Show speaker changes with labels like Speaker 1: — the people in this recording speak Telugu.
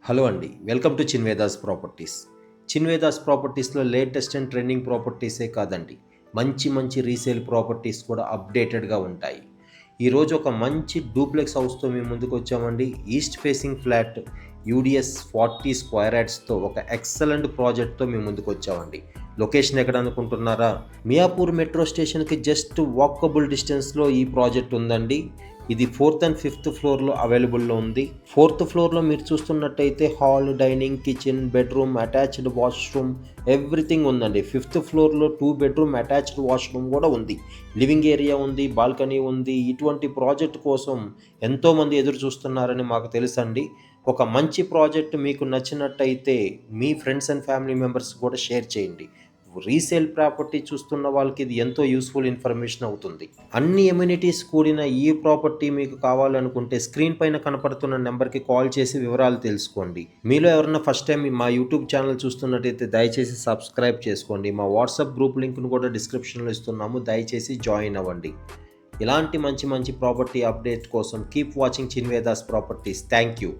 Speaker 1: హలో అండి, welcome to Chinvedas properties. Chinvedas ప్రాపర్టీస్లో లేటెస్ట్ అండ్ ట్రెండింగ్ ప్రాపర్టీసే కాదండి, మంచి మంచి రీసేల్ ప్రాపర్టీస్ కూడా అప్డేటెడ్గా ఉంటాయి. ఈరోజు ఒక మంచి డూప్లెక్స్ హౌస్తో మేము ముందుకు వచ్చామండి. East facing flat UDS 40 square యార్డ్స్తో ఒక ఎక్సలెంట్ ప్రాజెక్ట్తో మేము ముందుకు వచ్చామండి. లొకేషన్ ఎక్కడ అనుకుంటున్నారా? మియాపూర్ మెట్రో స్టేషన్కి జస్ట్ వాకబుల్ డిస్టెన్స్లో ఈ ప్రాజెక్ట్ ఉందండి. ఇది 4th and 5th ఫ్లోర్లో అవైలబుల్లో ఉంది. 4th ఫ్లోర్లో మీరు చూస్తున్నట్టయితే hall, dining, kitchen, bedroom, attached washroom everything ఉందండి. 5th ఫ్లోర్లో 2 బెడ్రూమ్ అటాచ్డ్ వాష్రూమ్ కూడా ఉంది. లివింగ్ ఏరియా ఉంది, బాల్కనీ ఉంది. ఇటువంటి ప్రాజెక్ట్ కోసం ఎంతోమంది ఎదురు చూస్తున్నారని మాకు తెలుసండి. ఒక మంచి ప్రాజెక్ట్ మీకు నచ్చినట్టయితే మీ ఫ్రెండ్స్ అండ్ ఫ్యామిలీ మెంబర్స్ కూడా షేర్ చేయండి. రీసేల్ ప్రాపర్టీ చూస్తున్న వాళ్ళకి ఇది ఎంతో యూస్ఫుల్ ఇన్ఫర్మేషన్ అవుతుంది. అన్ని ఎమ్యూనిటీస్ కూడిన ఈ ప్రాపర్టీ మీకు కావాలనుకుంటే స్క్రీన్ పైన కనపడుతున్న నెంబర్కి కాల్ చేసి వివరాలు తెలుసుకోండి. మీలో ఎవరన్నా ఫస్ట్ టైం మా యూట్యూబ్ ఛానల్ చూస్తున్నట్టయితే దయచేసి సబ్స్క్రైబ్ చేసుకోండి. మా వాట్సాప్ గ్రూప్ లింక్ను కూడా డిస్క్రిప్షన్లో ఇస్తున్నాము, దయచేసి జాయిన్ అవ్వండి. ఇలాంటి మంచి మంచి ప్రాపర్టీ అప్డేట్ కోసం keep watching Chinvedas properties. Thank you.